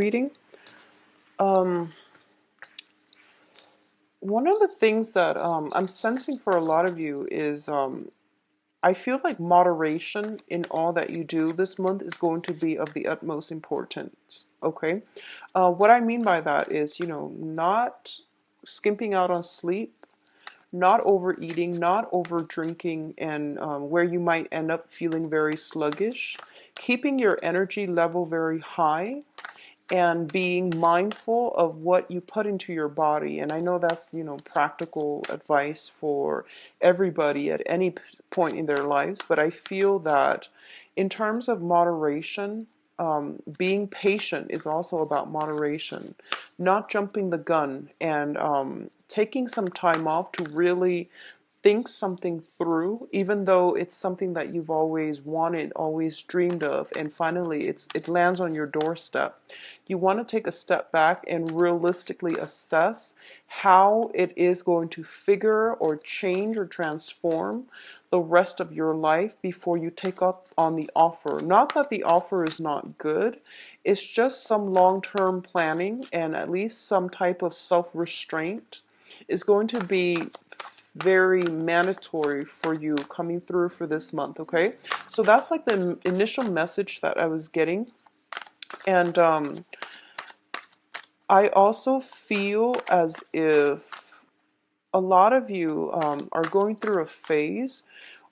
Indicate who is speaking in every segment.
Speaker 1: reading. Um, One of the things that I'm sensing for a lot of you is I feel like moderation in all that you do this month is going to be of the utmost importance. Okay. What I mean by that is, not skimping out on sleep, not overeating, not over drinking, and where you might end up feeling very sluggish, keeping your energy level very high and being mindful of what you put into your body. And I know that's, practical advice for everybody at any point in their lives, but I feel that in terms of moderation, being patient is also about moderation, not jumping the gun, and taking some time off to really think something through, even though it's something that you've always wanted, always dreamed of, and finally it lands on your doorstep. You want to take a step back and realistically assess how it is going to figure or change or transform the rest of your life before you take up on the offer. Not that the offer is not good, it's just some long-term planning and at least some type of self-restraint is going to be very mandatory for you coming through for this month. Okay, so that's like the initial message that I was getting. And I also feel as if a lot of you are going through a phase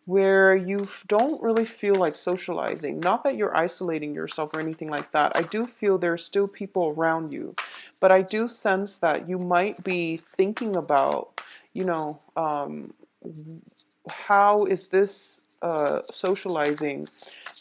Speaker 1: where you don't really feel like socializing. Not that you're isolating yourself or anything like that. I do feel there's still people around you, but I do sense that you might be thinking about, how is this socializing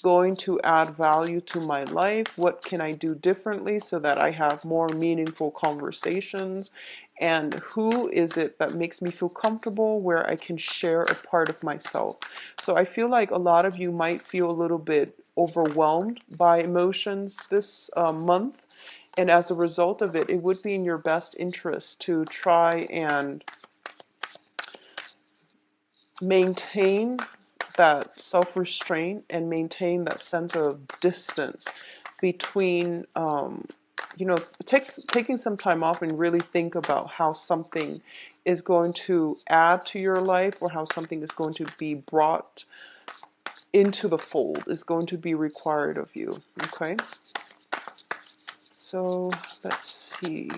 Speaker 1: going to add value to my life? What can I do differently so that I have more meaningful conversations? And who is it that makes me feel comfortable where I can share a part of myself? So I feel like a lot of you might feel a little bit overwhelmed by emotions this month. And as a result of it, it would be in your best interest to try and maintain that self-restraint and maintain that sense of distance between taking some time off and really think about how something is going to add to your life or how something is going to be brought into the fold, is going to be required of you. Okay, so let's see.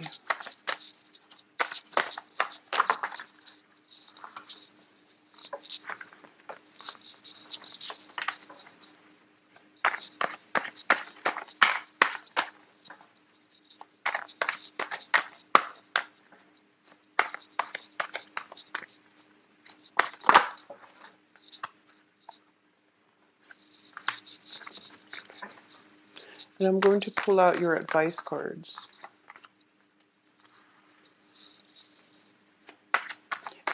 Speaker 1: And I'm going to pull out your advice cards.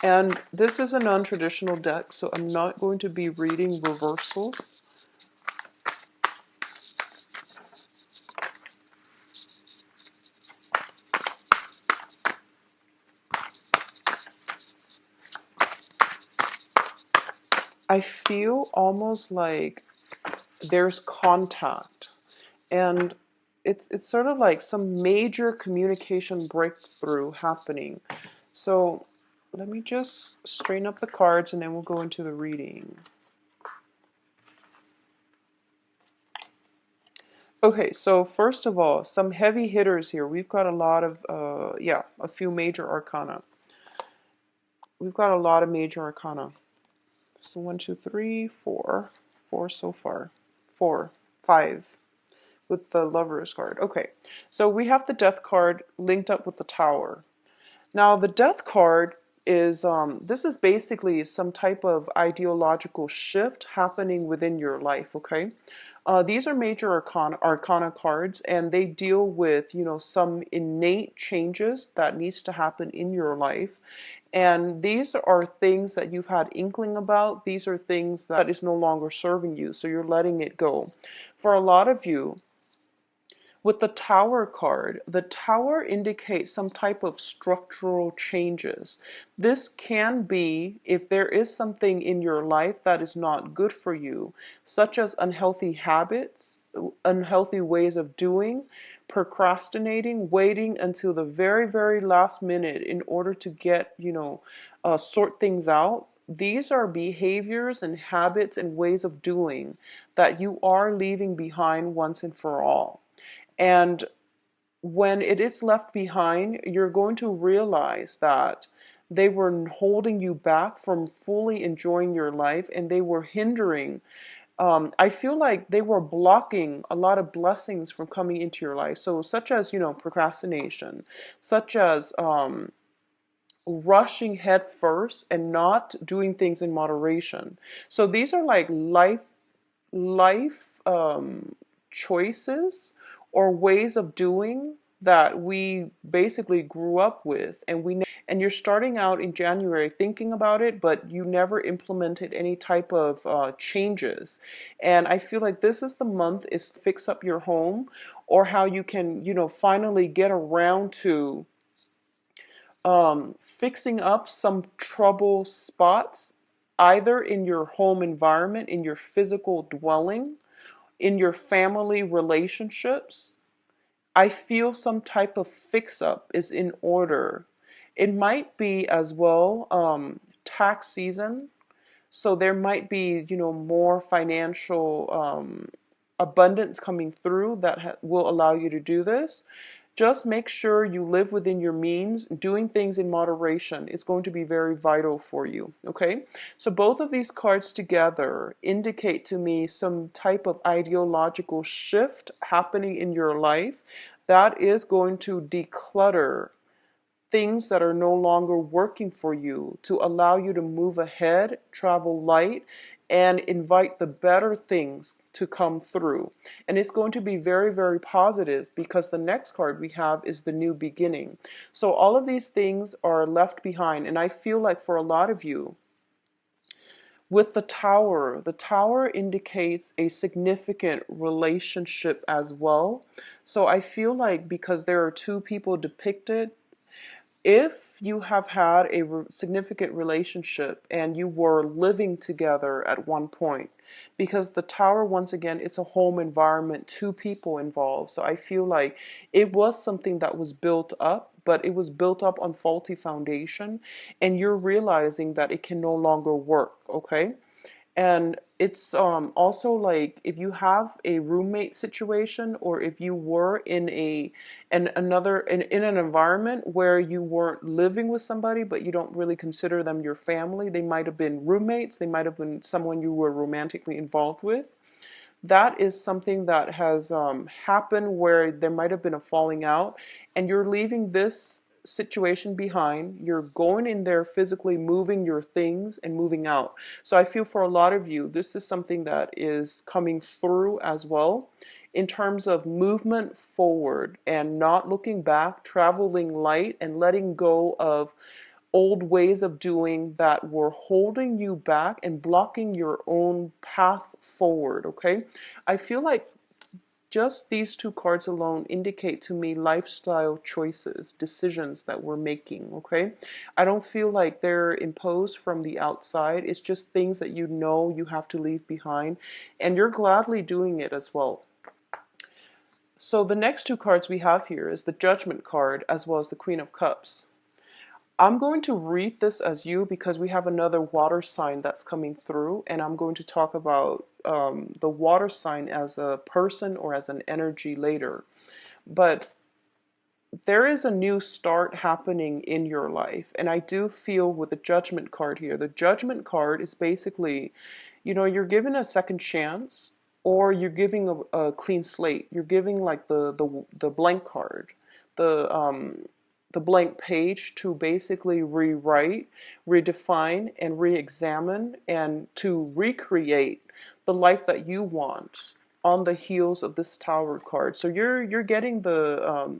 Speaker 1: And this is a non-traditional deck, so I'm not going to be reading reversals. I feel almost like there's contact, and it's sort of like some major communication breakthrough happening. So let me just straighten up the cards and then we'll go into the reading. Okay, so first of all, some heavy hitters here. We've got a lot of, a few major arcana. We've got a lot of major arcana. So 1, 2, 3, 4. 4 so far. 4, 5 with the Lover's card. Okay, so we have the Death card linked up with the Tower. Now the Death card is, this is basically some type of ideological shift happening within your life, okay? These are major arcana cards, and they deal with, some innate changes that needs to happen in your life. And these are things that you've had inkling about. These are things that is no longer serving you, so you're letting it go. For a lot of you, with the Tower card, the Tower indicates some type of structural changes. This can be if there is something in your life that is not good for you, such as unhealthy habits, unhealthy ways of doing, procrastinating, waiting until the very, very last minute in order to get, sort things out. These are behaviors and habits and ways of doing that you are leaving behind once and for all. And when it is left behind, you're going to realize that they were holding you back from fully enjoying your life, and they were hindering. I feel like they were blocking a lot of blessings from coming into your life. So, such as, procrastination, such as rushing head first and not doing things in moderation. So, these are like life choices or ways of doing that we basically grew up with, and you're starting out in January thinking about it, but you never implemented any type of changes. And I feel like this is the month is fix up your home, or how you can, finally get around to fixing up some trouble spots, either in your home environment, in your physical dwelling, in your family relationships. I feel some type of fix up is in order. It might be as well tax season, so there might be, more financial abundance coming through that will allow you to do this. Just make sure you live within your means. Doing things in moderation is going to be very vital for you. Okay? So both of these cards together indicate to me some type of ideological shift happening in your life that is going to declutter things that are no longer working for you, to allow you to move ahead, travel light, and invite the better things to come through. And it's going to be very, very positive, because the next card we have is the new beginning. So all of these things are left behind. And I feel like for a lot of you, with the tower indicates a significant relationship as well. So I feel like, because there are two people depicted, if you have had a significant relationship and you were living together at one point, because the tower, once again, it's a home environment, two people involved. So I feel like it was something that was built up, but it was built up on faulty foundation, and you're realizing that it can no longer work. Okay? And it's also like, if you have a roommate situation, or if you were in in an environment where you weren't living with somebody, but you don't really consider them your family. They might have been roommates, they might have been someone you were romantically involved with. That is something that has happened, where there might have been a falling out, and you're leaving this situation behind. You're going in there, physically moving your things and moving out. So I feel for a lot of you, this is something that is coming through as well, in terms of movement forward and not looking back, traveling light, and letting go of old ways of doing that were holding you back and blocking your own path forward. Okay? I feel like just these two cards alone indicate to me lifestyle choices, decisions that we're making. Okay? I don't feel like they're imposed from the outside. It's just things that you have to leave behind, and you're gladly doing it as well. So the next two cards we have here is the Judgment card, as well as the Queen of Cups. I'm going to read this as you, because we have another water sign that's coming through, and I'm going to talk about the water sign as a person or as an energy later. But there is a new start happening in your life, and I do feel with the Judgment card here, the Judgment card is basically, you're given a second chance, or you're giving a clean slate. You're giving like the blank card, the the blank page, to basically rewrite, redefine, and re-examine, and to recreate the life that you want on the heels of this Tower card. So you're getting the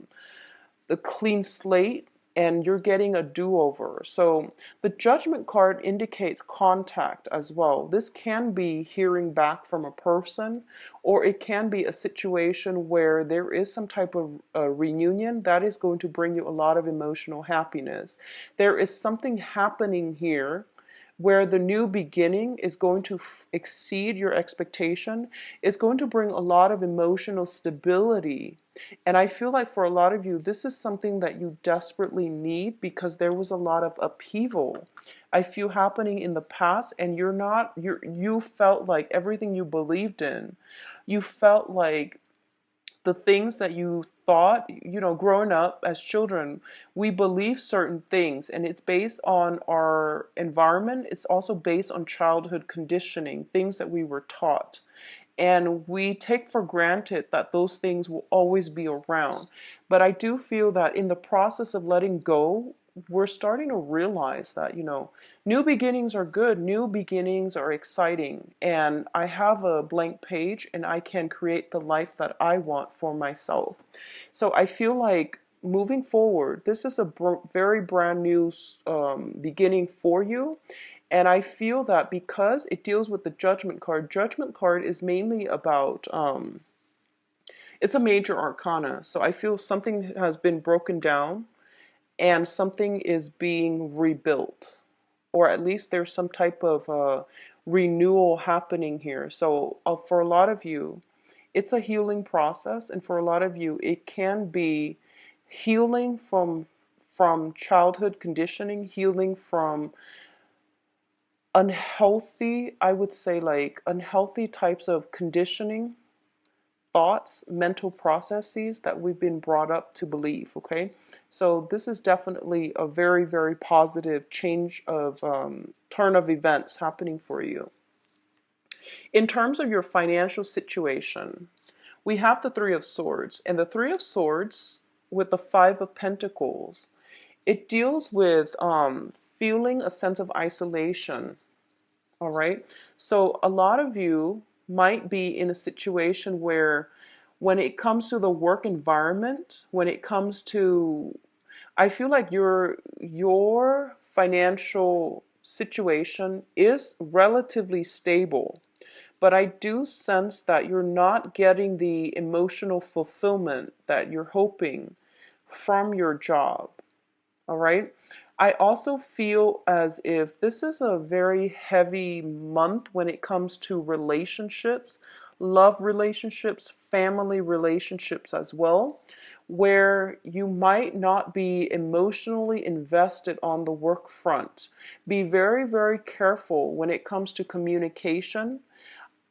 Speaker 1: clean slate, and you're getting a do-over. So the Judgment card indicates contact as well. This can be hearing back from a person, or it can be a situation where there is some type of reunion that is going to bring you a lot of emotional happiness. There is something happening here where the new beginning is going to exceed your expectation. It's going to bring a lot of emotional stability And I feel like for a lot of you, this is something that you desperately need because there was a lot of upheaval I feel happening in the past, and you felt like everything you believed in, you felt like the things that you thought, growing up as children, we believe certain things, and it's based on our environment. It's also based on childhood conditioning, things that we were taught. And we take for granted that those things will always be around. But I do feel that in the process of letting go, we're starting to realize that, new beginnings are good, new beginnings are exciting, and I have a blank page and I can create the life that I want for myself. So I feel like moving forward, this is a very brand new beginning for you. And I feel that because it deals with the Judgment card is mainly about, it's a major arcana. So I feel something has been broken down and something is being rebuilt, or at least there's some type of renewal happening here. So for a lot of you, it's a healing process, and for a lot of you, it can be healing from childhood conditioning, healing from unhealthy, I would say, like unhealthy types of conditioning, thoughts, mental processes that we've been brought up to believe. Okay, so this is definitely a very, very positive change of turn of events happening for you. In terms of your financial situation, we have the Three of Swords, and the Three of Swords with the Five of Pentacles, it deals with feeling a sense of isolation. All right. So a lot of you might be in a situation where when it comes to the work environment, when it comes to, I feel like your financial situation is relatively stable, but I do sense that you're not getting the emotional fulfillment that you're hoping from your job. All right. I also feel as if this is a very heavy month when it comes to relationships, love relationships, family relationships as well, where you might not be emotionally invested on the work front. Be very, very careful when it comes to communication.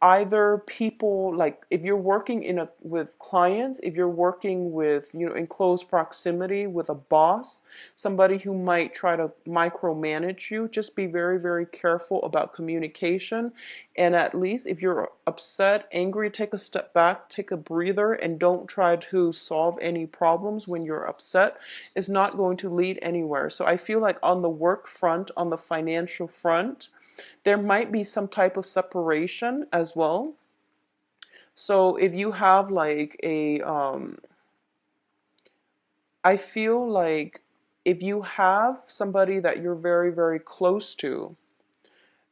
Speaker 1: Either people, like if you're working with clients, if you're working with, in close proximity with a boss, somebody who might try to micromanage you, just be very, very careful about communication. And at least if you're upset, angry, take a step back, take a breather, and don't try to solve any problems when you're upset. It's not going to lead anywhere. So I feel like on the work front, on the financial front, there might be some type of separation as well. So if you have like I feel like if you have somebody that you're very, very close to,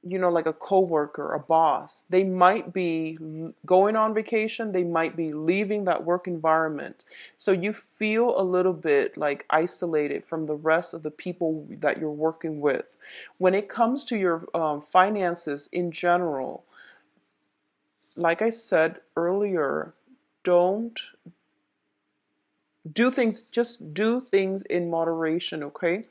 Speaker 1: like a coworker, a boss, they might be going on vacation, they might be leaving that work environment. So you feel a little bit like isolated from the rest of the people that you're working with. When it comes to your finances in general, like I said earlier, don't just do things in moderation, okay?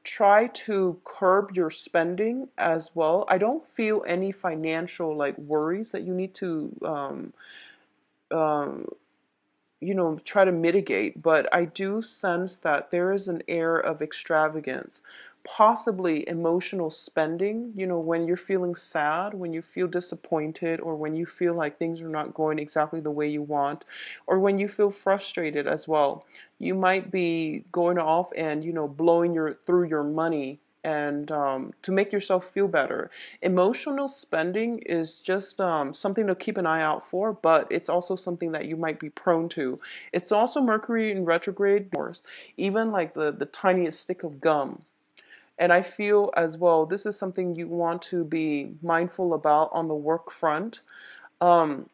Speaker 1: Try to curb your spending as well. I don't feel any financial like worries that you need to um, try to mitigate, but I do sense that there is an air of extravagance, possibly emotional spending, when you're feeling sad, when you feel disappointed, or when you feel like things are not going exactly the way you want, or when you feel frustrated as well. You might be going off and, blowing through your money and to make yourself feel better. Emotional spending is just something to keep an eye out for, but it's also something that you might be prone to. It's also Mercury in retrograde, even like the tiniest stick of gum. And I feel as well, this is something you want to be mindful about on the work front. Um,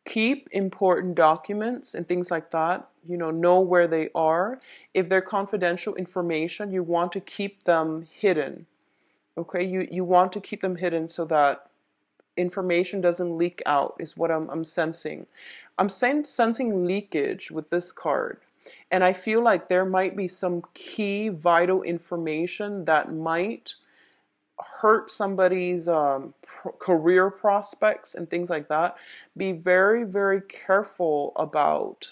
Speaker 1: Keep important documents and things like that, know where they are. If they're confidential information, you want to keep them hidden. Okay, you want to keep them hidden so that information doesn't leak out, is what I'm sensing. I'm sensing leakage with this card. And I feel like there might be some key vital information that might hurt somebody's career prospects and things like that. Be very, very careful about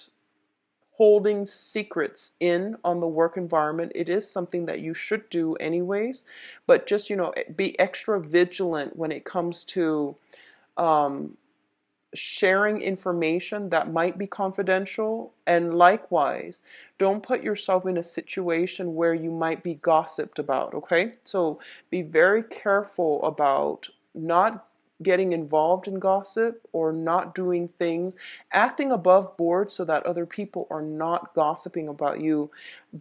Speaker 1: holding secrets in on the work environment. It is something that you should do anyways, but just, be extra vigilant when it comes to um, sharing information that might be confidential. And likewise, don't put yourself in a situation where you might be gossiped about, okay? So be very careful about not getting involved in gossip or not doing things, acting above board so that other people are not gossiping about you.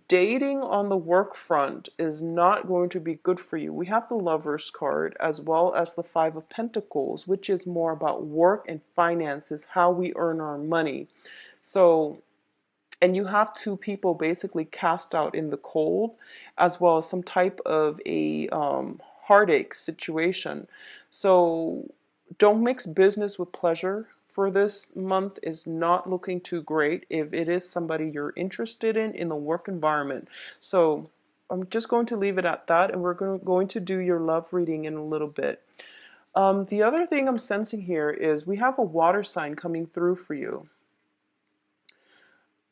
Speaker 1: Dating on the work front is not going to be good for you. We have the Lovers card as well as the Five of Pentacles, which is more about work and finances, how we earn our money. So, and you have two people basically cast out in the cold, as well as some type of a heartache situation. So don't mix business with pleasure for this month. Is not looking too great if it is somebody you're interested in the work environment. So I'm just going to leave it at that, and we're going to do your love reading in a little bit. The other thing I'm sensing here is we have a water sign coming through for you.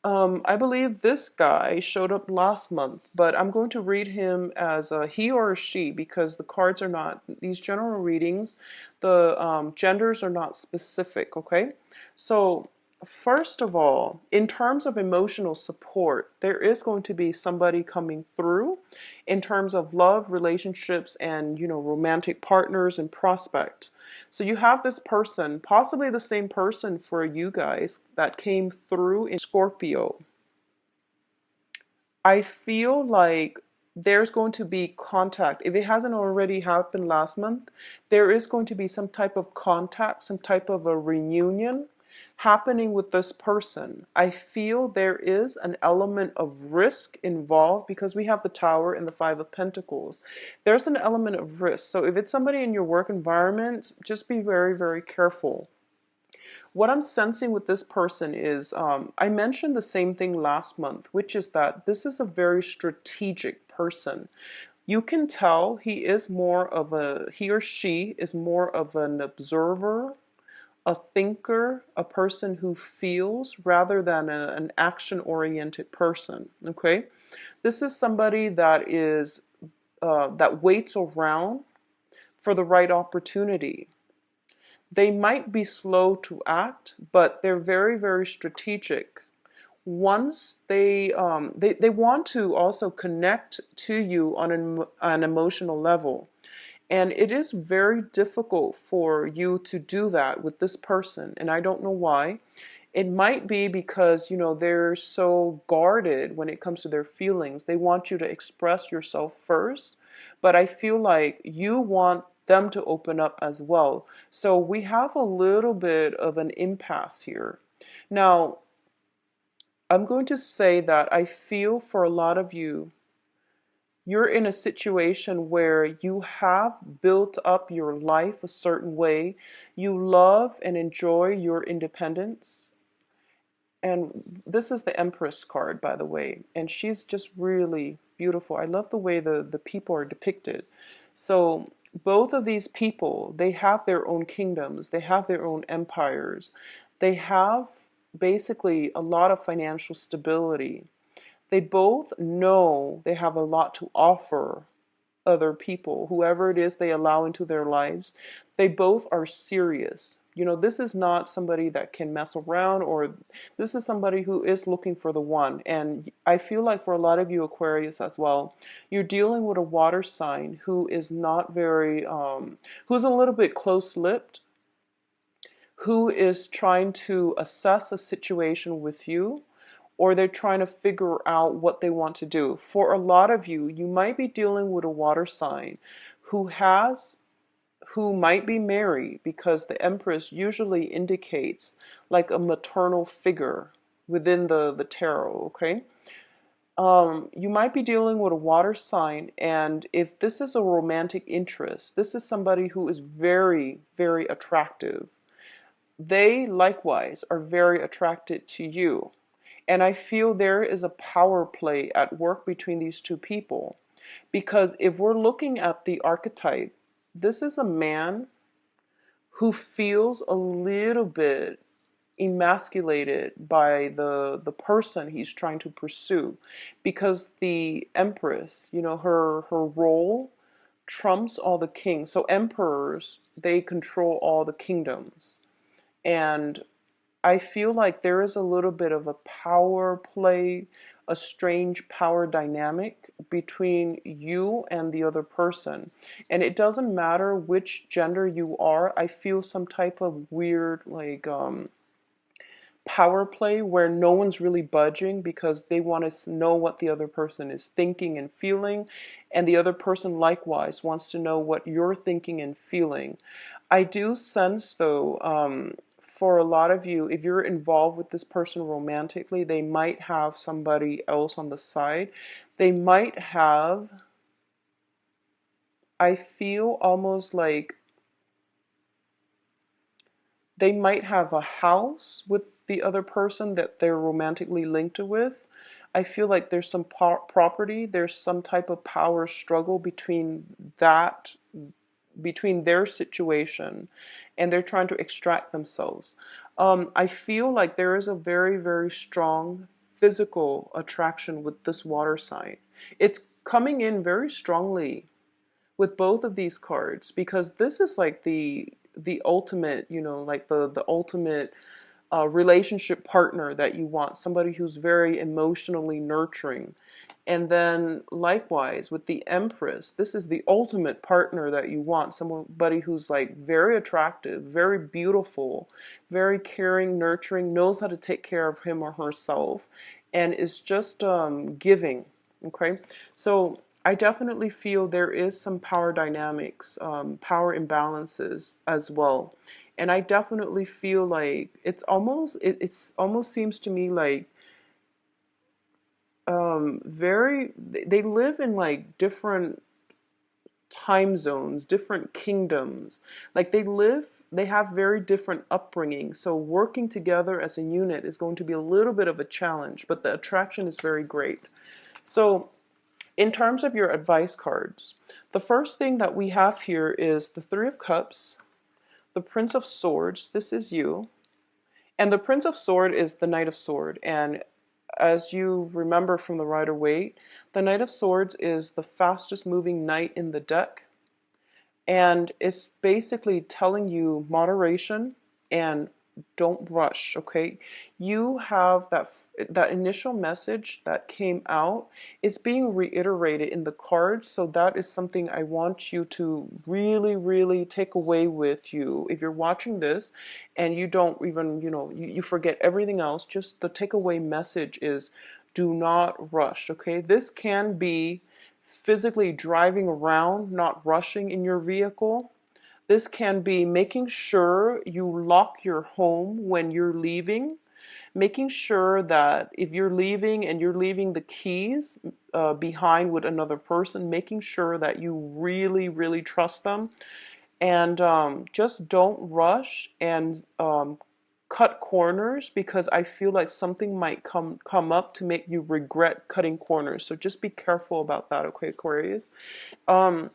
Speaker 1: I believe this guy showed up last month, but I'm going to read him as a he or a she because the cards are not, these general readings, the genders are not specific, okay? So, first of all, in terms of emotional support, there is going to be somebody coming through in terms of love, relationships, and, romantic partners and prospects. So you have this person, possibly the same person for you guys, that came through in Scorpio. I feel like there's going to be contact. If it hasn't already happened last month, there is going to be some type of contact, some type of a reunion happening with this person. I feel there is an element of risk involved because we have the Tower and the Five of Pentacles. There's an element of risk. So if it's somebody in your work environment, just be very, very careful. What I'm sensing with this person is, I mentioned the same thing last month, which is that this is a very strategic person. You can tell he or she is more of an observer, a thinker, a person who feels rather than an action-oriented person. Okay, this is somebody that waits around for the right opportunity. They might be slow to act, but they're very, very strategic. Once they want to also connect to you on an emotional level. And it is very difficult for you to do that with this person. And I don't know why. It might be because, they're so guarded when it comes to their feelings. They want you to express yourself first. But I feel like you want them to open up as well. So we have a little bit of an impasse here. Now, I'm going to say that I feel for a lot of you, you're in a situation where you have built up your life a certain way. You love and enjoy your independence. And this is the Empress card, by the way. And she's just really beautiful. I love the way the people are depicted. So both of these people, they have their own kingdoms. They have their own empires. They have basically a lot of financial stability. They both know they have a lot to offer other people, whoever it is they allow into their lives. They both are serious. This is not somebody that can mess around, or this is somebody who is looking for the one. And I feel like for a lot of you Aquarius as well, you're dealing with a water sign who is not very, who's a little bit close-lipped, who is trying to assess a situation with you, or they're trying to figure out what they want to do. For a lot of you, you might be dealing with a water sign who might be married, because the Empress usually indicates like a maternal figure within the tarot, okay? You might be dealing with a water sign, and if this is a romantic interest, this is somebody who is very, very attractive, they likewise are very attracted to you. And I feel there is a power play at work between these two people. Because if we're looking at the archetype, this is a man who feels a little bit emasculated by the person he's trying to pursue, because the empress, her role trumps all the kings. So emperors, they control all the kingdoms. And I feel like there is a little bit of a power play, a strange power dynamic between you and the other person. And it doesn't matter which gender you are. I feel some type of weird, like, power play where no one's really budging because they want to know what the other person is thinking and feeling, and the other person likewise wants to know what you're thinking and feeling. I do sense, though, for a lot of you, if you're involved with this person romantically, they might have somebody else on the side. They might have, I feel almost like they might have a house with the other person that they're romantically linked with. I feel like there's some property, there's some type of power struggle between their situation, and they're trying to extract themselves. I feel like there is a very, very strong physical attraction with this water sign. It's coming in very strongly with both of these cards, because this is like the ultimate, like the ultimate relationship partner that you want, somebody who's very emotionally nurturing. And then likewise with the Empress, this is the ultimate partner that you want, somebody who's like very attractive, very beautiful, very caring, nurturing, knows how to take care of him or herself, and is just giving. Okay, so I definitely feel there is some power dynamics, power imbalances as well. And I definitely feel like it's almost seems to me like very they live in like different time zones, different kingdoms. Like they have very different upbringing. So working together as a unit is going to be a little bit of a challenge, but the attraction is very great. So in terms of your advice cards, the first thing that we have here is the Three of Cups, the Prince of Swords, this is you, and the Prince of Sword is the Knight of Sword. And as you remember from the Rider-Waite, the Knight of Swords is the fastest moving knight in the deck. And it's basically telling you moderation and don't rush, okay? You have that initial message that came out is being reiterated in the cards, so that is something I want you to really, really take away with you. If you're watching this and you don't even, you forget everything else, just the takeaway message is do not rush, okay? This can be physically driving around, not rushing in your vehicle. This can be making sure you lock your home when you're leaving, making sure that if you're leaving and you're leaving the keys behind with another person, making sure that you really, really trust them. And just don't rush and cut corners, because I feel like something might come up to make you regret cutting corners. So just be careful about that, okay, Aquarius? Um,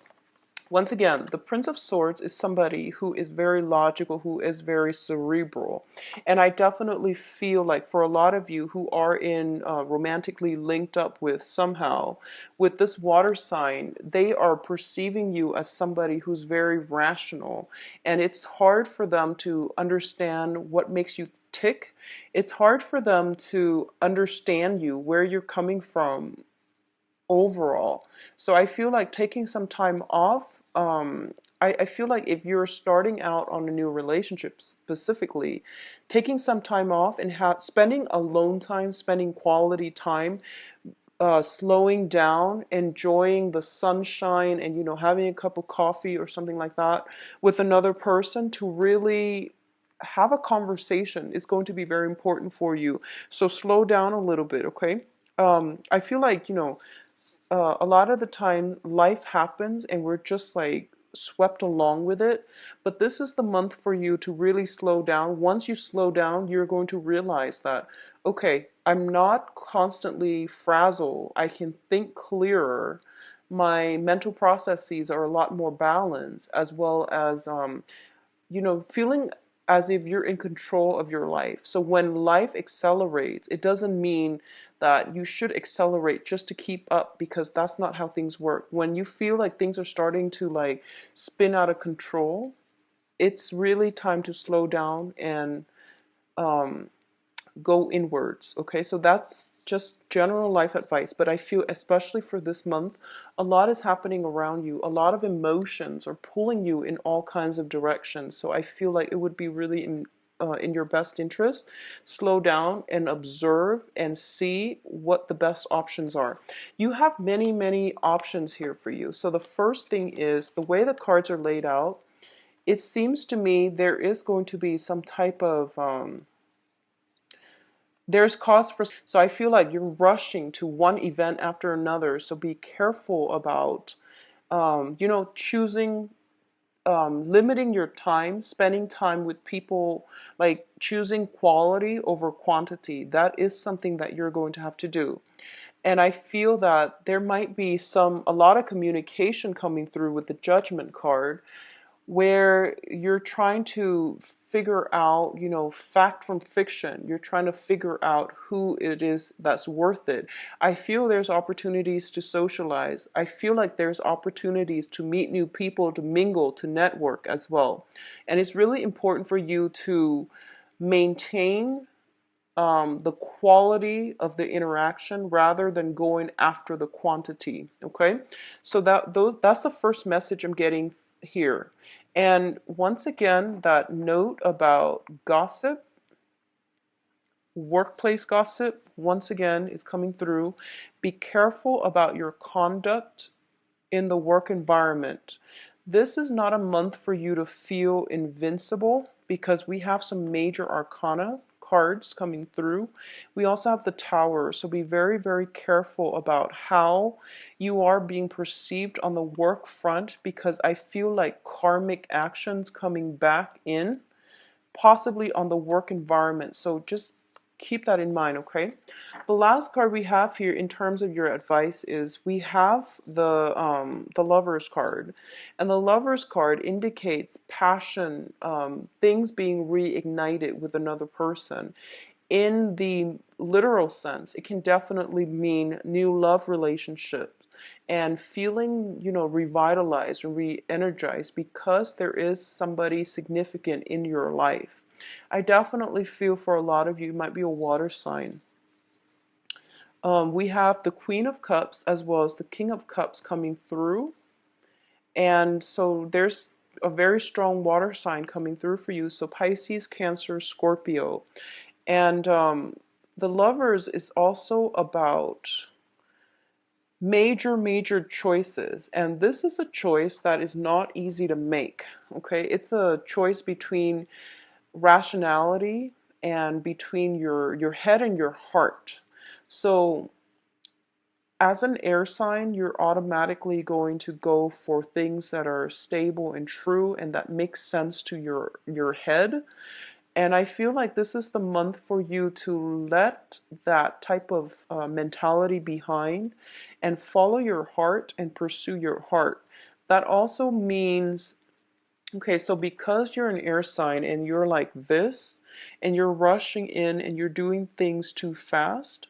Speaker 1: Once again, the Prince of Swords is somebody who is very logical, who is very cerebral. And I definitely feel like for a lot of you who are in romantically linked up with somehow, with this water sign, they are perceiving you as somebody who's very rational. And it's hard for them to understand what makes you tick. It's hard for them to understand you, where you're coming from overall. So I feel like taking some time off. I feel like if you're starting out on a new relationship specifically, taking some time off and spending alone time, spending quality time, slowing down, enjoying the sunshine, and having a cup of coffee or something like that with another person to really have a conversation is going to be very important for you. So slow down a little bit, okay? I feel like, a lot of the time life happens and we're just like swept along with it. But this is the month for you to really slow down. Once you slow down, you're going to realize that, okay, I'm not constantly frazzled. I can think clearer. My mental processes are a lot more balanced, as well as feeling as if you're in control of your life. So when life accelerates, it doesn't mean that you should accelerate just to keep up, because that's not how things work. When you feel like things are starting to like spin out of control, it's really time to slow down and um, go inwards. Okay, so that's just general life advice. But I feel, especially for this month, a lot is happening around you. A lot of emotions are pulling you in all kinds of directions. So I feel like it would be really in your best interest, slow down and observe and see what the best options are. You have many, many options here for you. So the first thing is the way the cards are laid out. It seems to me there is going to be some type of there's cause for, so I feel like you're rushing to one event after another. So be careful about choosing, limiting your time, spending time with people, like choosing quality over quantity. That is something that you're going to have to do. And I feel that there might be a lot of communication coming through with the Judgment card, where you're trying to figure out, fact from fiction. You're trying to figure out who it is that's worth it. I feel there's opportunities to socialize. I feel like there's opportunities to meet new people, to mingle, to network as well. And it's really important for you to maintain the quality of the interaction rather than going after the quantity. Okay, so that's the first message I'm getting here. And once again, that note about gossip, workplace gossip, once again is coming through. Be careful about your conduct in the work environment. This is not a month for you to feel invincible, because we have some major arcana cards coming through. We also have the Tower, so be very, very careful about how you are being perceived on the work front, because I feel like karmic actions coming back in, possibly on the work environment. So just keep that in mind, okay? The last card we have here in terms of your advice is we have the Lovers card. And the Lovers card indicates passion, things being reignited with another person. In the literal sense, it can definitely mean new love relationships and feeling, revitalized and re-energized because there is somebody significant in your life. I definitely feel for a lot of you, it might be a water sign. We have the Queen of Cups as well as the King of Cups coming through. And so there's a very strong water sign coming through for you. So Pisces, Cancer, Scorpio. And the Lovers is also about major choices, and this is a choice that is not easy to make. Okay, it's a choice between rationality and between your head and your heart. So as an air sign, you're automatically going to go for things that are stable and true and that make sense to your head. And I feel like this is the month for you to let that type of mentality behind and follow your heart and pursue your heart. That also means, okay, so because you're an air sign and you're like this, and you're rushing in and you're doing things too fast,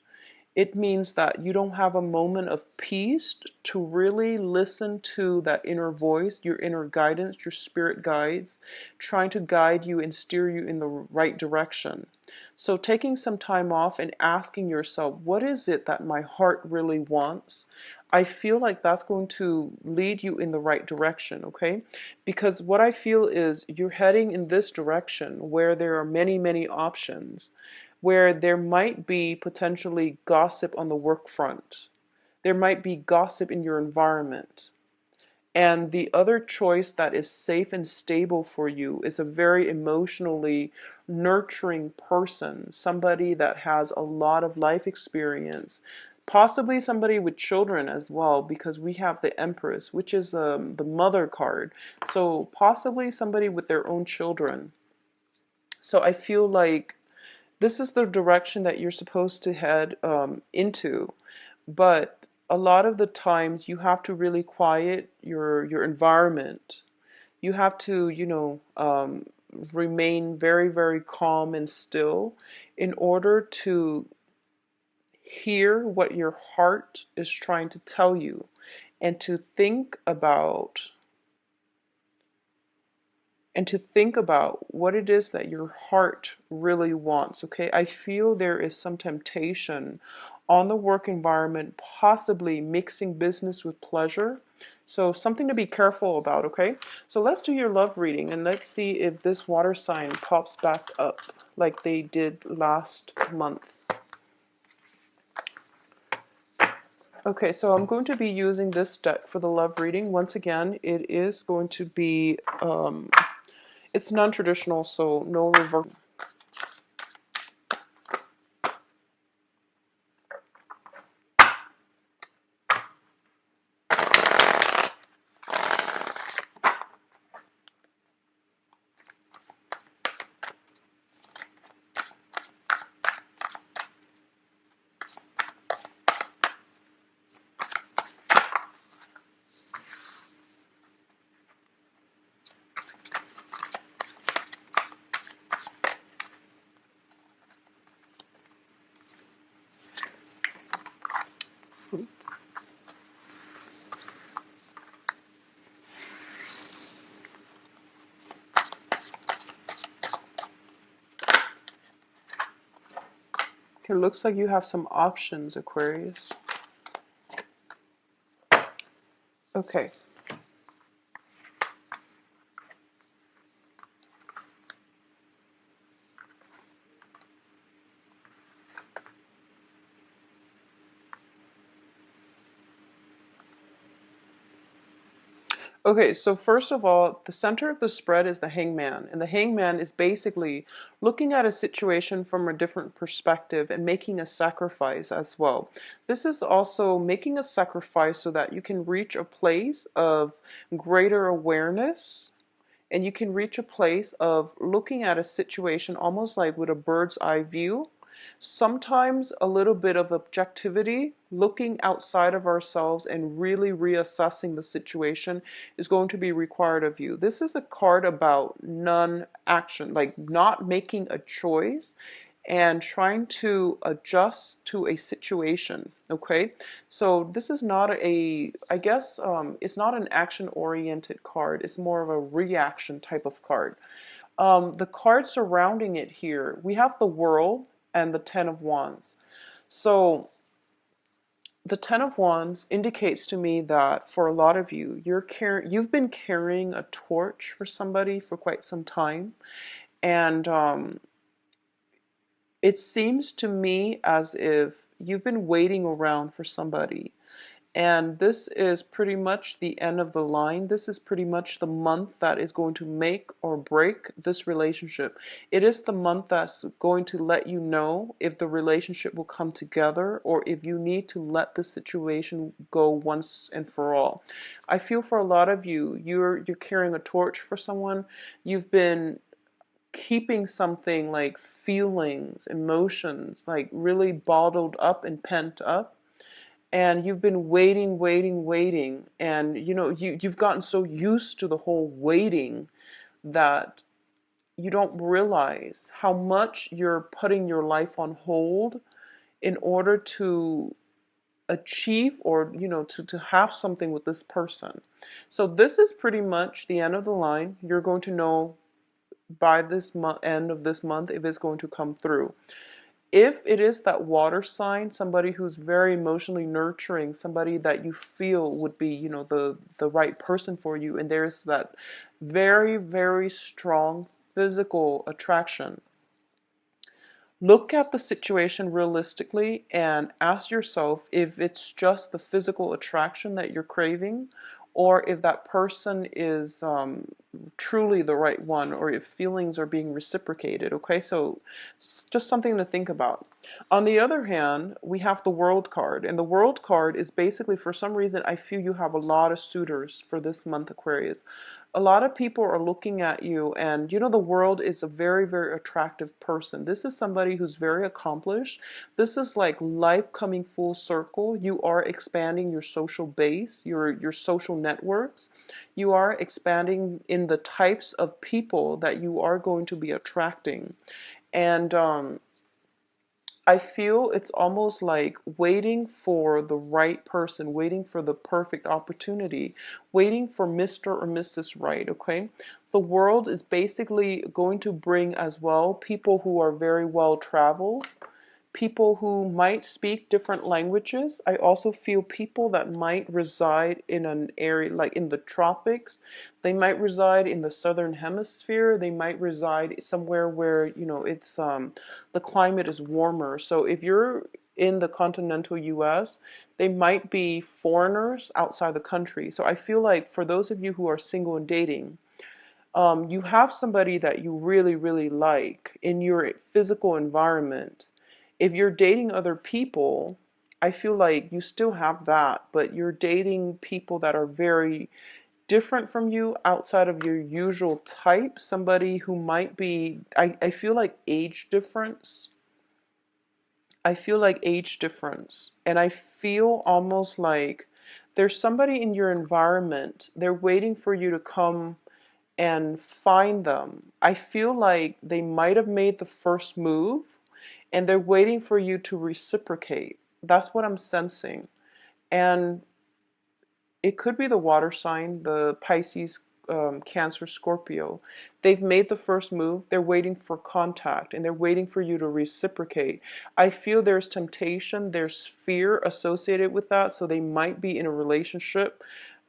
Speaker 1: it means that you don't have a moment of peace to really listen to that inner voice, your inner guidance, your spirit guides, trying to guide you and steer you in the right direction. So taking some time off and asking yourself, what is it that my heart really wants? I feel like that's going to lead you in the right direction, okay? Because what I feel is you're heading in this direction where there are many options, where there might be potentially gossip on the work front. There might be gossip in your environment. And the other choice that is safe and stable for you is a very emotionally nurturing person, somebody that has a lot of life experience, possibly somebody with children as well, because we have the Empress, which is the mother card. So possibly somebody with their own children. So I feel like this is the direction that you're supposed to head into. But a lot of the times you have to really quiet your environment. You have to, remain very, very calm and still in order to hear what your heart is trying to tell you, and to think about what it is that your heart really wants. Okay, I feel there is some temptation on the work environment, possibly mixing business with pleasure. So something to be careful about. Okay, so let's do your love reading, and let's see if this water sign pops back up like they did last month. Okay, so I'm going to be using this deck for the love reading. Once again, it is going to be it's non-traditional, so no reverse. It looks like you have some options, Aquarius. Okay. Okay, so first of all, the center of the spread is the hangman. And the hangman is basically looking at a situation from a different perspective and making a sacrifice as well. This is also making a sacrifice so that you can reach a place of greater awareness, and you can reach a place of looking at a situation almost like with a bird's eye view. Sometimes a little bit of objectivity, looking outside of ourselves and really reassessing the situation is going to be required of you. This is a card about non-action, like not making a choice and trying to adjust to a situation. Okay, so this is not I guess it's not an action oriented card. It's more of a reaction type of card. The cards surrounding it here, we have the World and the Ten of Wands. So the Ten of Wands indicates to me that for a lot of you, you've been carrying a torch for somebody for quite some time, and it seems to me as if you've been waiting around for somebody. And this is pretty much the end of the line. This is pretty much the month that is going to make or break this relationship. It is the month that's going to let you know if the relationship will come together or if you need to let the situation go once and for all. I feel for a lot of you, you're carrying a torch for someone. You've been keeping something like feelings, emotions, like really bottled up and pent up. And you've been waiting, waiting, waiting. And you've gotten so used to the whole waiting that you don't realize how much you're putting your life on hold in order to achieve or to have something with this person. So this is pretty much the end of the line. You're going to know by this end of this month if it's going to come through. If it is that water sign, somebody who's very emotionally nurturing, somebody that you feel would be, the right person for you, and there's that very, very strong physical attraction, look at the situation realistically and ask yourself if it's just the physical attraction that you're craving, or if that person is truly the right one, or if feelings are being reciprocated. Okay, so it's just something to think about. On the other hand, we have the World card, and the World card is basically, for some reason, I feel you have a lot of suitors for this month, Aquarius. A lot of people are looking at you, and you know, the World is a very, very attractive person. This is somebody who's very accomplished. This is like life coming full circle. You are expanding your social base, your social networks. You are expanding in the types of people that you are going to be attracting. And I feel it's almost like waiting for the right person, waiting for the perfect opportunity, waiting for Mr. or Mrs. Right, okay? The World is basically going to bring as well people who are very well traveled, people who might speak different languages. I also feel people that might reside in an area like in the tropics. They might reside in the southern hemisphere. They might reside somewhere where, you know, it's the climate is warmer. So if you're in the continental US, they might be foreigners outside the country. So I feel like for those of you who are single and dating, you have somebody that you really, really like in your physical environment. If you're dating other people, I feel like you still have that, but you're dating people that are very different from you, outside of your usual type. Somebody who might be, I feel like age difference. I feel like age difference. And I feel almost like there's somebody in your environment, they're waiting for you to come and find them. I feel like they might have made the first move and they're waiting for you to reciprocate. That's what I'm sensing. And it could be the water sign, the Pisces, Cancer, Scorpio. They've made the first move. They're waiting for contact and they're waiting for you to reciprocate. I feel there's temptation, there's fear associated with that. So they might be in a relationship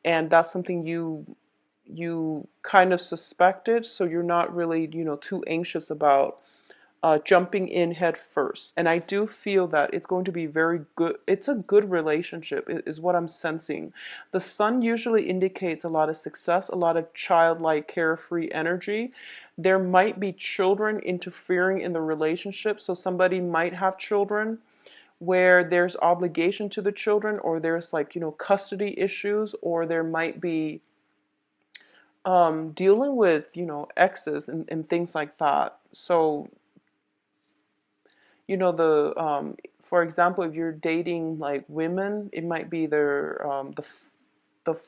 Speaker 1: and that's something you kind of suspected, so you're not really, you know, too anxious about jumping in head first. And I do feel that it's going to be very good. It's a good relationship, is what I'm sensing. The sun usually indicates a lot of success, a lot of childlike, carefree energy. There might be children interfering in the relationship, so somebody might have children where there's obligation to the children, or there's like, you know, custody issues, or there might be dealing with, you know, exes and things like that. So, you know, for example, if you're dating like women, it might be the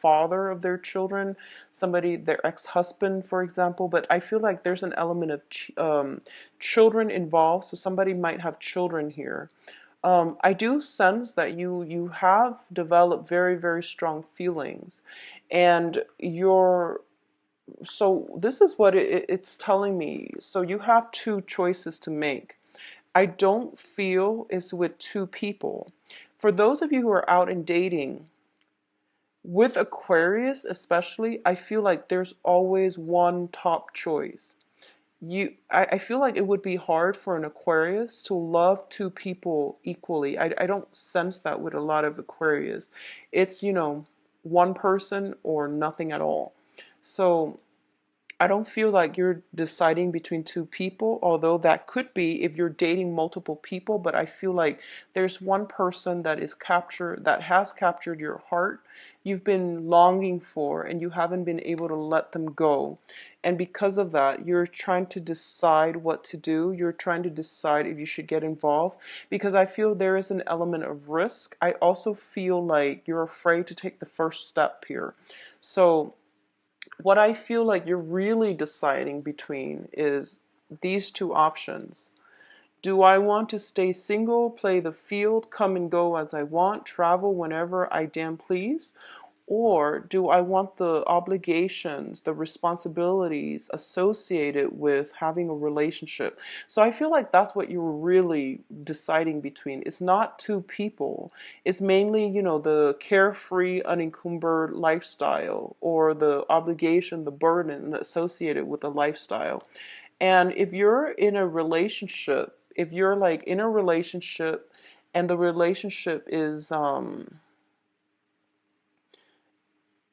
Speaker 1: father of their children, somebody, their ex-husband, for example. But I feel like there's an element of children involved, so somebody might have children here. I do sense that you have developed very, very strong feelings, and so this is what it's telling me. So you have two choices to make. I don't feel it's with two people. For those of you who are out and dating, with Aquarius especially, I feel like there's always one top choice. I feel like it would be hard for an Aquarius to love two people equally. I don't sense that with a lot of Aquarius. It's, you know, one person or nothing at all. So I don't feel like you're deciding between two people, although that could be if you're dating multiple people, but I feel like there's one person that has captured your heart, you've been longing for, and you haven't been able to let them go. And because of that, you're trying to decide what to do. You're trying to decide if you should get involved, because I feel there is an element of risk. I also feel like you're afraid to take the first step here. So what I feel like you're really deciding between is these two options. Do I want to stay single, play the field, come and go as I want, travel whenever I damn please? Or do I want the obligations, the responsibilities associated with having a relationship? So I feel like that's what you're really deciding between. It's not two people. It's mainly, you know, the carefree, unencumbered lifestyle, or the obligation, the burden associated with the lifestyle. And if you're in a relationship, if you're like in a relationship and the relationship is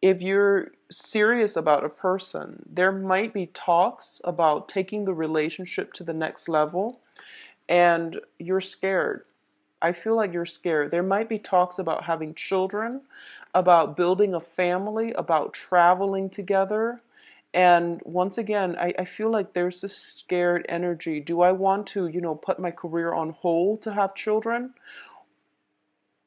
Speaker 1: if you're serious about a person, there might be talks about taking the relationship to the next level, and you're scared. I feel like you're scared. There might be talks about having children, about building a family, about traveling together. And once again, I feel like there's this scared energy. Do I want to, put my career on hold to have children?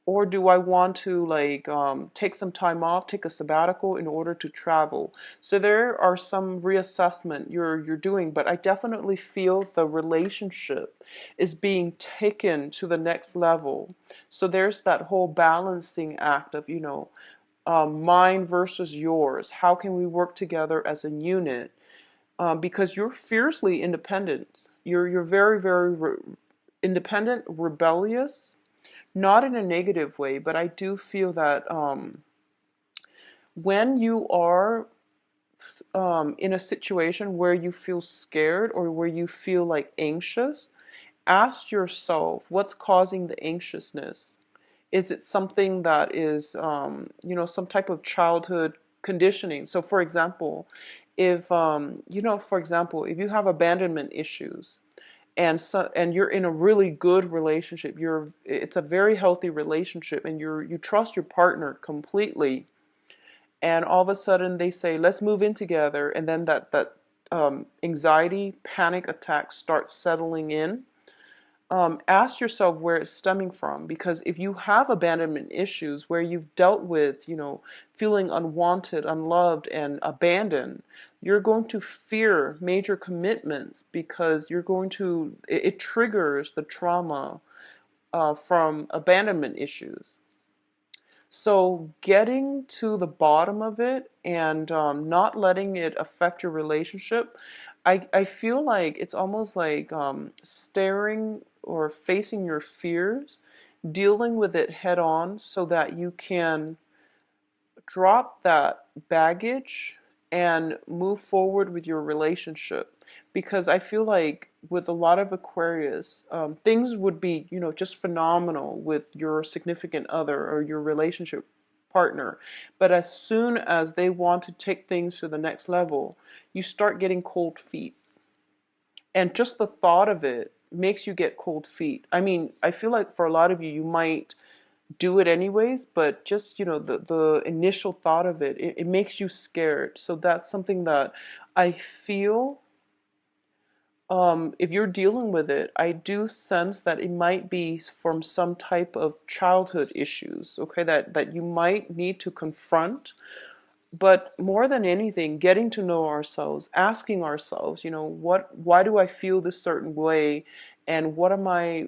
Speaker 1: Or do I want to take some time off, take a sabbatical in order to travel? So there are some reassessment you're doing, but I definitely feel the relationship is being taken to the next level. So there's that whole balancing act of, mine versus yours. How can we work together as a unit? Because you're fiercely independent. You're very, very independent, rebellious, not in a negative way, but I do feel that when you are in a situation where you feel scared or where you feel like anxious, ask yourself what's causing the anxiousness. Is it something that is, some type of childhood conditioning? So, for example, if you have abandonment issues, and you're in a really good relationship, it's a very healthy relationship, and you trust your partner completely, and all of a sudden they say let's move in together, and then that anxiety panic attack starts settling in. Ask yourself where it's stemming from, because if you have abandonment issues where you've dealt with, feeling unwanted, unloved, and abandoned, you're going to fear major commitments because it triggers the trauma from abandonment issues. So getting to the bottom of it and not letting it affect your relationship, I feel like it's almost like staring or facing your fears, dealing with it head on so that you can drop that baggage and move forward with your relationship. Because I feel like with a lot of Aquarius, things would be, just phenomenal with your significant other or your relationship partner. But as soon as they want to take things to the next level, you start getting cold feet. And just the thought of it makes you get cold feet. I mean, I feel like for a lot of you, you might do it anyways, but just the initial thought of it makes you scared. So that's something that I feel, if you're dealing with it, I do sense that it might be from some type of childhood issues, okay, that you might need to confront. But more than anything, getting to know ourselves, asking ourselves, why do I feel this certain way, and what am I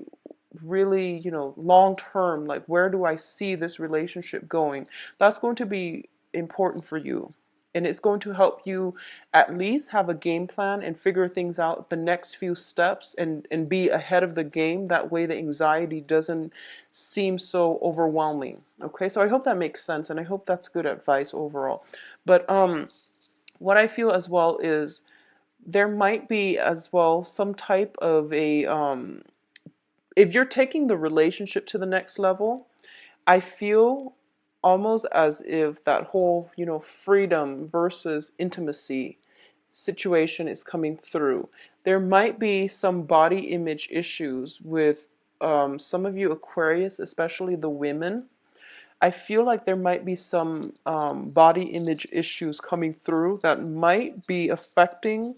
Speaker 1: really, long term, like where do I see this relationship going? That's going to be important for you. And it's going to help you at least have a game plan and figure things out the next few steps, and be ahead of the game. That way the anxiety doesn't seem so overwhelming. Okay, so I hope that makes sense, and I hope that's good advice overall. But what I feel as well is there might be as well some type of a if you're taking the relationship to the next level, I feel almost as if that whole, freedom versus intimacy situation is coming through. There might be some body image issues with some of you Aquarius, especially the women. I feel like there might be some body image issues coming through that might be affecting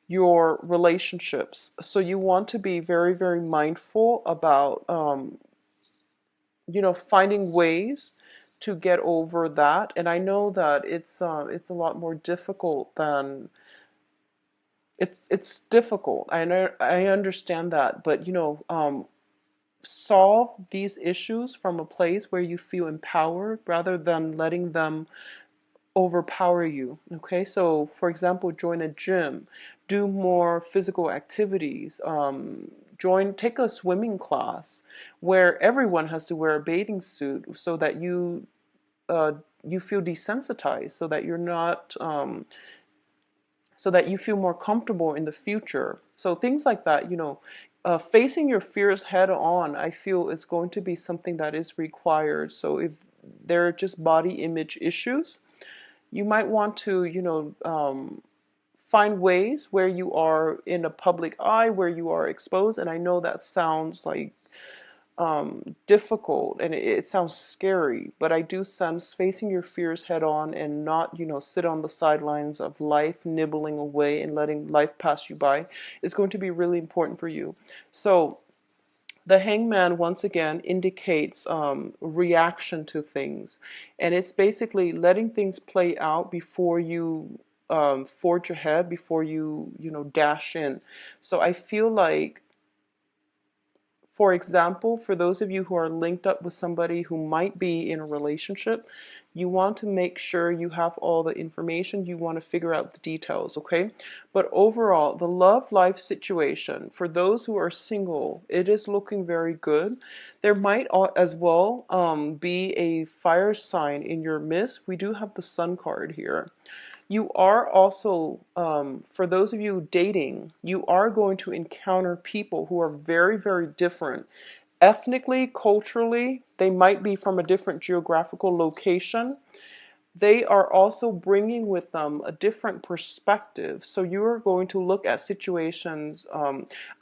Speaker 1: your relationships. So you want to be very, very mindful about, finding ways to get over that. And I know that it's a lot more difficult than it's difficult. I understand that, but solve these issues from a place where you feel empowered rather than letting them overpower you. Okay, so for example, join a gym, do more physical activities, take a swimming class where everyone has to wear a bathing suit so that uh, you feel desensitized, so that you're not so that you feel more comfortable in the future. So things like that, facing your fears head on, I feel is going to be something that is required. So if there are just body image issues, You might want to, find ways where you are in a public eye, where you are exposed. And I know that sounds like difficult, and it sounds scary, but I do sense facing your fears head on and not, sit on the sidelines of life, nibbling away and letting life pass you by is going to be really important for you. So the hangman once again indicates reaction to things, and it's basically letting things play out before you forge ahead, before you dash in. So I feel like, for example, for those of you who are linked up with somebody who might be in a relationship, you want to make sure you have all the information. You want to figure out the details, okay? But overall, the love life situation, for those who are single, it is looking very good. There might as well be a fire sign in your midst. We do have the Sun card here. You are also, for those of you dating, you are going to encounter people who are very, very different. Ethnically, culturally, they might be from a different geographical location. They are also bringing with them a different perspective. So you are going to look at situations.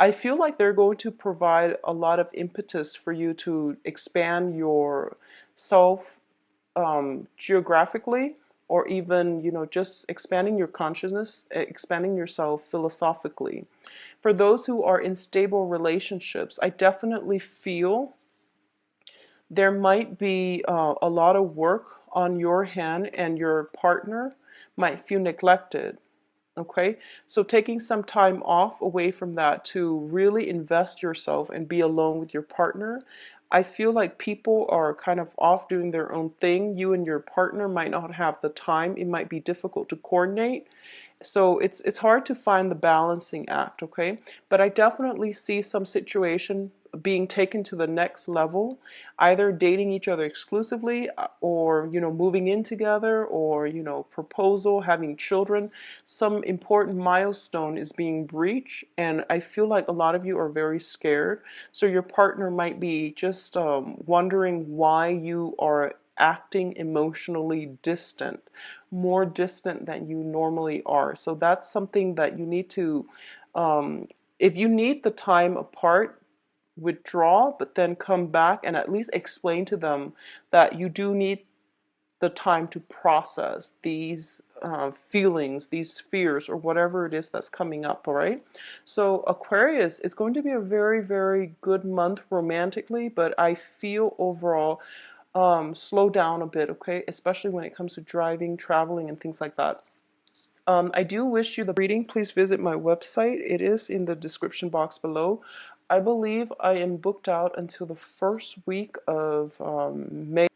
Speaker 1: I feel like they're going to provide a lot of impetus for you to expand your self geographically, or even just expanding your consciousness, expanding yourself philosophically. For those who are in stable relationships, I definitely feel there might be a lot of work on your hand, and your partner might feel neglected. Okay, so taking some time off away from that to really invest yourself and be alone with your partner. I feel like people are kind of off doing their own thing. You and your partner might not have the time. It might be difficult to coordinate. So it's hard to find the balancing act, okay? But I definitely see some situation being taken to the next level, either dating each other exclusively, or moving in together, or proposal, having children. Some important milestone is being breached, and I feel like a lot of you are very scared. So your partner might be just wondering why you are acting emotionally distant, more distant than you normally are. So that's something that you need to, if you need the time apart, withdraw, but then come back and at least explain to them that you do need the time to process these feelings, these fears, or whatever it is that's coming up, all right? So Aquarius, it's going to be a very, very good month romantically, but I feel overall slow down a bit, okay? Especially when it comes to driving, traveling, and things like that. I do wish you the reading. Please visit my website. It is in the description box below. I believe I am booked out until the first week of May.